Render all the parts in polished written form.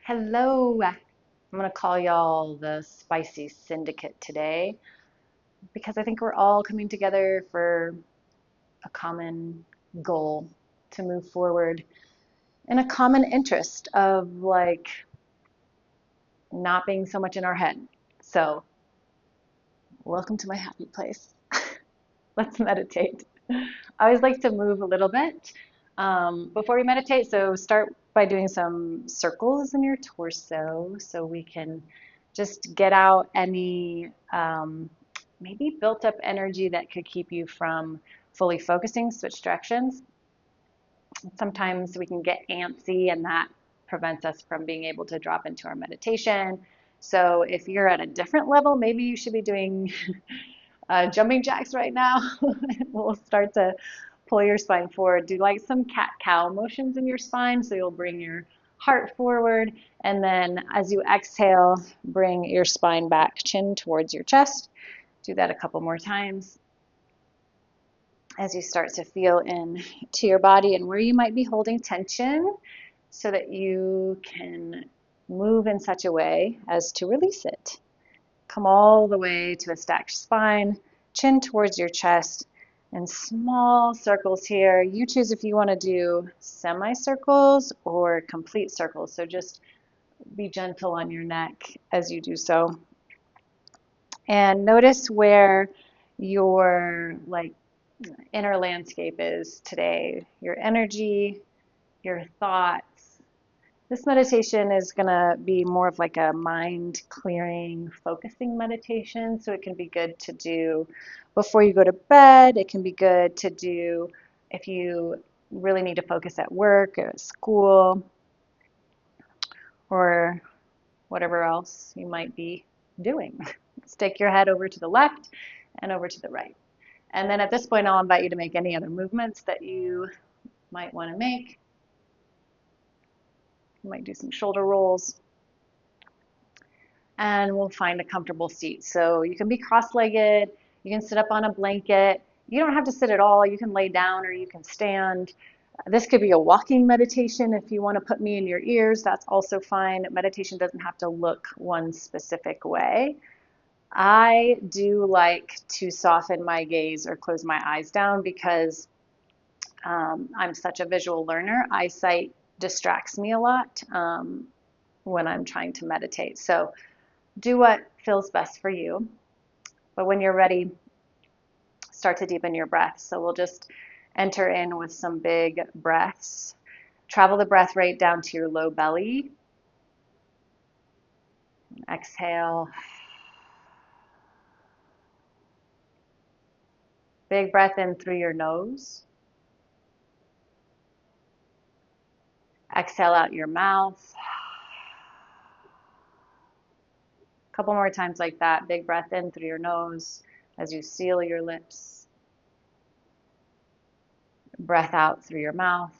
Hello. I'm going to call y'all the Spicy Syndicate today because I think we're all coming together for a common goal to move forward and a common interest of not being so much in our head. So, welcome to my happy place. Let's meditate. I always like to move a little bit before we meditate. So start by doing some circles in your torso so we can just get out any maybe built up energy that could keep you from fully focusing, switch directions. Sometimes we can get antsy and that prevents us from being able to drop into our meditation. So if you're at a different level, maybe you should be doing jumping jacks right now. We'll start to pull your spine forward. Do like some cat-cow motions in your spine. So you'll bring your heart forward. And then as you exhale, bring your spine back, chin towards your chest. Do that a couple more times as you start to feel into your body and where you might be holding tension so that you can move in such a way as to release it. Come all the way to a stacked spine, chin towards your chest, and small circles here. You choose if you want to do semicircles or complete circles. So just be gentle on your neck as you do so. And notice where your inner landscape is today, your energy, your thoughts. This meditation is going to be more of like a mind clearing, focusing meditation. So it can be good to do before you go to bed. It can be good to do if you really need to focus at work or at school or whatever else you might be doing. Stick your head over to the left and over to the right. And then at this point, I'll invite you to make any other movements that you might want to make. You might do some shoulder rolls. And we'll find a comfortable seat. So you can be cross-legged, you can sit up on a blanket. You don't have to sit at all. You can lay down or you can stand. This could be a walking meditation. If you want to put me in your ears, that's also fine. Meditation doesn't have to look one specific way. I do like to soften my gaze or close my eyes down because I'm such a visual learner. Eyesight distracts me a lot when I'm trying to meditate. So do what feels best for you. But when you're ready, start to deepen your breath. So we'll just enter in with some big breaths. Travel the breath right down to your low belly. Exhale. Big breath in through your nose. Exhale out your mouth. A couple more times like that. Big breath in through your nose as you seal your lips. Breath out through your mouth.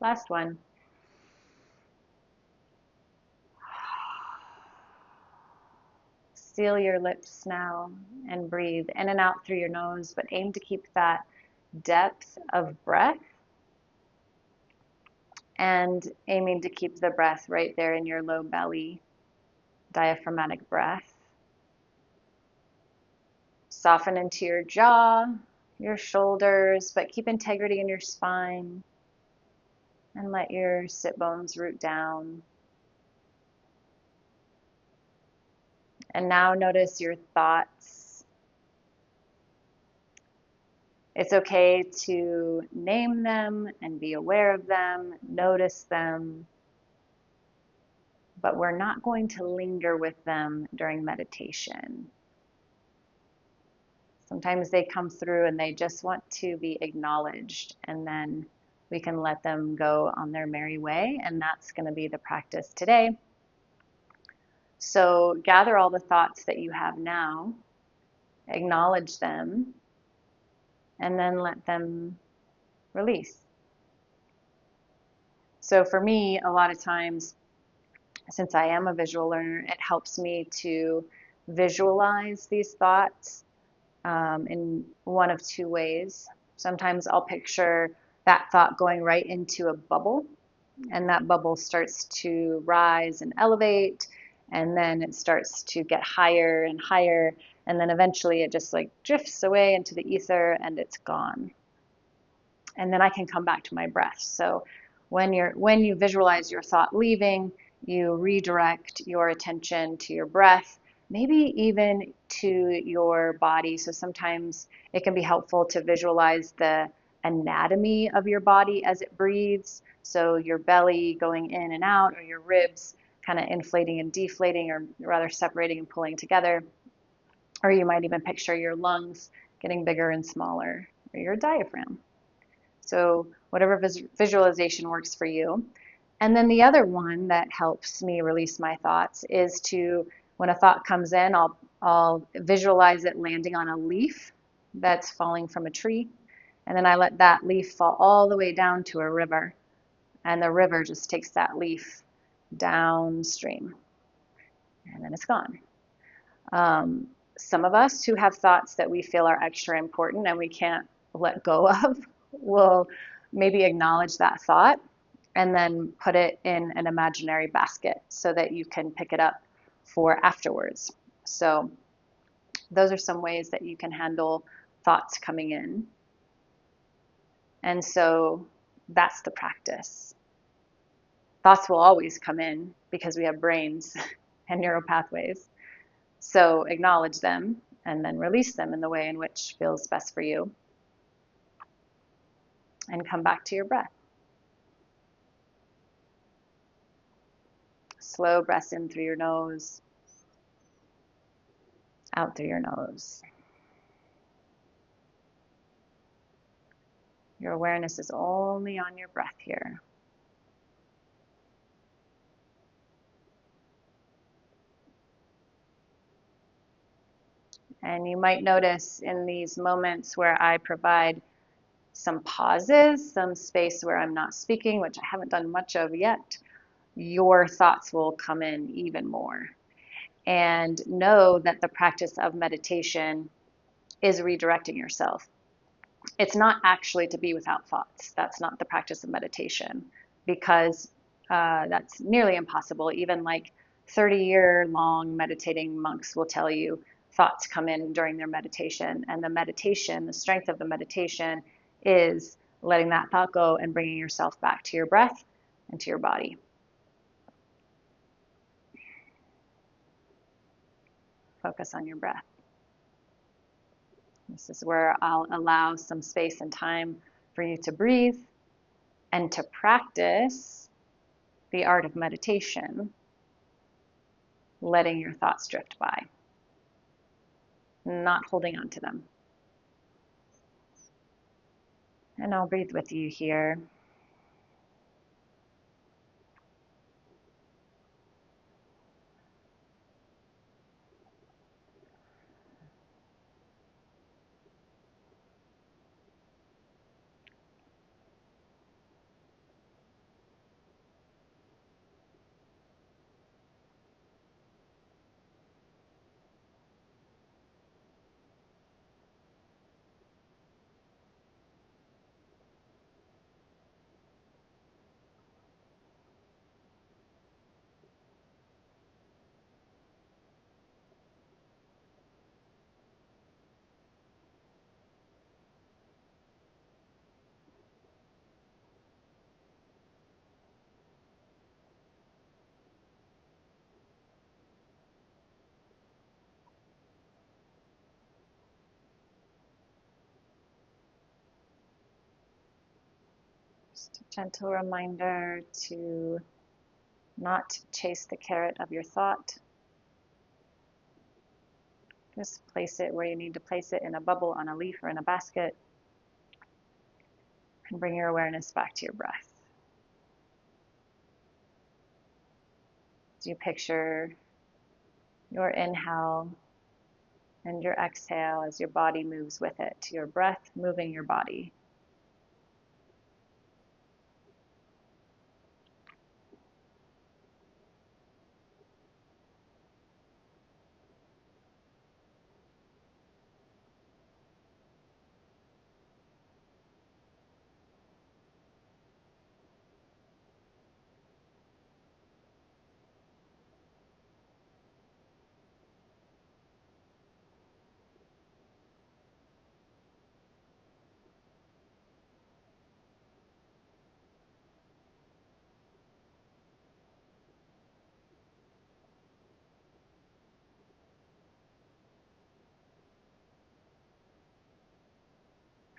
Last one. Seal your lips now and breathe in and out through your nose, but aim to keep that depth of breath and aiming to keep the breath right there in your low belly, diaphragmatic breath. Soften into your jaw, your shoulders, but keep integrity in your spine and let your sit bones root down. And now notice your thoughts. It's okay to name them and be aware of them, notice them, but we're not going to linger with them during meditation. Sometimes they come through and they just want to be acknowledged, and then we can let them go on their merry way, and that's going to be the practice today. So gather all the thoughts that you have now, acknowledge them, and then let them release. So for me, a lot of times, since I am a visual learner, it helps me to visualize these thoughts in one of two ways. Sometimes I'll picture that thought going right into a bubble, and that bubble starts to rise and elevate, and then it starts to get higher and higher, and then eventually it just like drifts away into the ether and it's gone. And then I can come back to my breath. So when you visualize your thought leaving, you redirect your attention to your breath, maybe even to your body. So sometimes it can be helpful to visualize the anatomy of your body as it breathes. So your belly going in and out, or your ribs kind of inflating and deflating, or rather separating and pulling together. Or you might even picture your lungs getting bigger and smaller, or your diaphragm. So whatever visualization works for you. And then the other one that helps me release my thoughts is to, when a thought comes in, I'll visualize it landing on a leaf that's falling from a tree. And then I let that leaf fall all the way down to a river. And the river just takes that leaf downstream. And then it's gone. Some of us who have thoughts that we feel are extra important and we can't let go of will maybe acknowledge that thought and then put it in an imaginary basket so that you can pick it up for afterwards. So those are some ways that you can handle thoughts coming in. And so that's the practice. Thoughts will always come in because we have brains and neural pathways. So acknowledge them and then release them in the way in which feels best for you. And come back to your breath. Slow breaths in through your nose, out through your nose. Your awareness is only on your breath here. And you might notice in these moments where I provide some pauses, some space where I'm not speaking, which I haven't done much of yet, your thoughts will come in even more. And know that the practice of meditation is redirecting yourself. It's not actually to be without thoughts. That's not the practice of meditation, because that's nearly impossible. Even like 30-year-long meditating monks will tell you thoughts come in during their meditation. And the meditation, the strength of the meditation is letting that thought go and bringing yourself back to your breath and to your body. Focus on your breath. This is where I'll allow some space and time for you to breathe and to practice the art of meditation, letting your thoughts drift by, not holding on to them. And I'll breathe with you here. Just a gentle reminder to not chase the carrot of your thought. Just place it where you need to place it, in a bubble, on a leaf, or in a basket. And bring your awareness back to your breath. As you picture your inhale and your exhale as your body moves with it, your breath moving your body.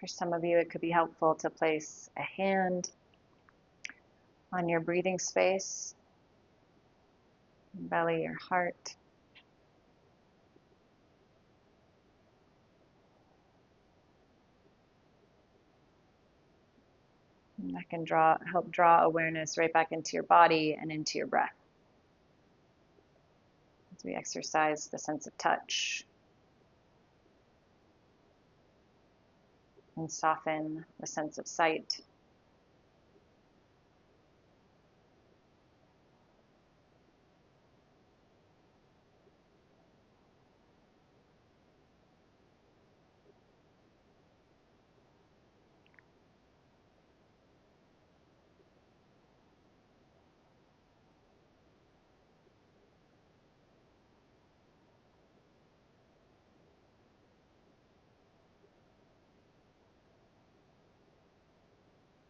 For some of you, it could be helpful to place a hand on your breathing space, belly, your heart. And that can help draw awareness right back into your body and into your breath. As we exercise the sense of touch and soften the sense of sight.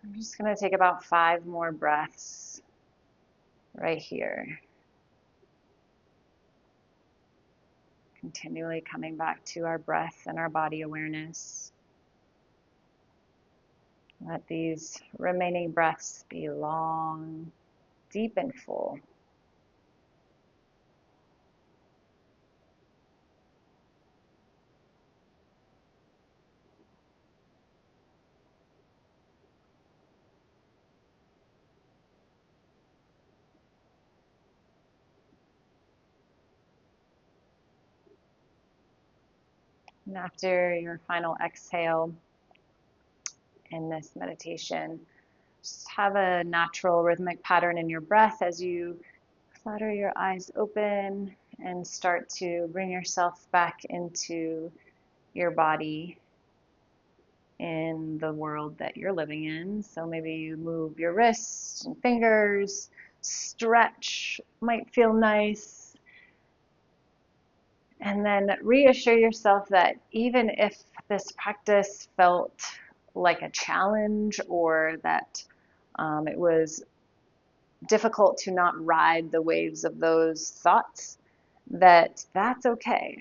I'm just going to take about 5 more breaths right here. Continually coming back to our breath and our body awareness. Let these remaining breaths be long, deep, and full. And after your final exhale in this meditation, just have a natural rhythmic pattern in your breath as you flutter your eyes open and start to bring yourself back into your body in the world that you're living in. So maybe you move your wrists and fingers, stretch, might feel nice. And then reassure yourself that even if this practice felt like a challenge or that it was difficult to not ride the waves of those thoughts, that's okay.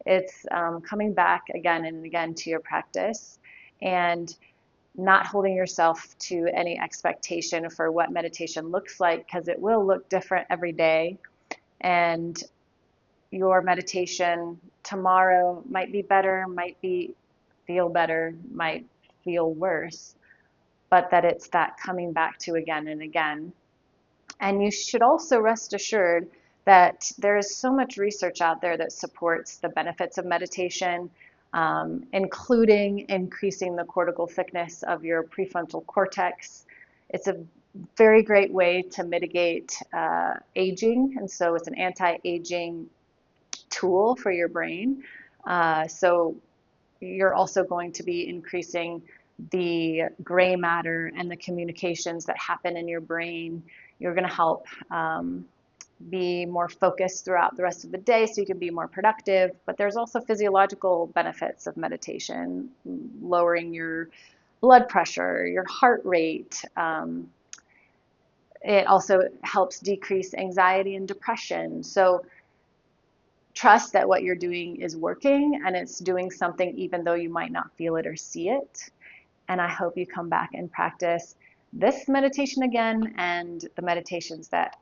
It's coming back again and again to your practice and not holding yourself to any expectation for what meditation looks like, because it will look different every day. And your meditation tomorrow might be better, feel better, might feel worse, but that it's that coming back to again and again. And you should also rest assured that there is so much research out there that supports the benefits of meditation, including increasing the cortical thickness of your prefrontal cortex. It's a very great way to mitigate aging, and so it's an anti-aging tool for your brain. So you're also going to be increasing the gray matter and the communications that happen in your brain. You're going to help be more focused throughout the rest of the day so you can be more productive. But there's also physiological benefits of meditation, lowering your blood pressure, your heart rate. It also helps decrease anxiety and depression. So trust that what you're doing is working and it's doing something even though you might not feel it or see it. And I hope you come back and practice this meditation again and the meditations that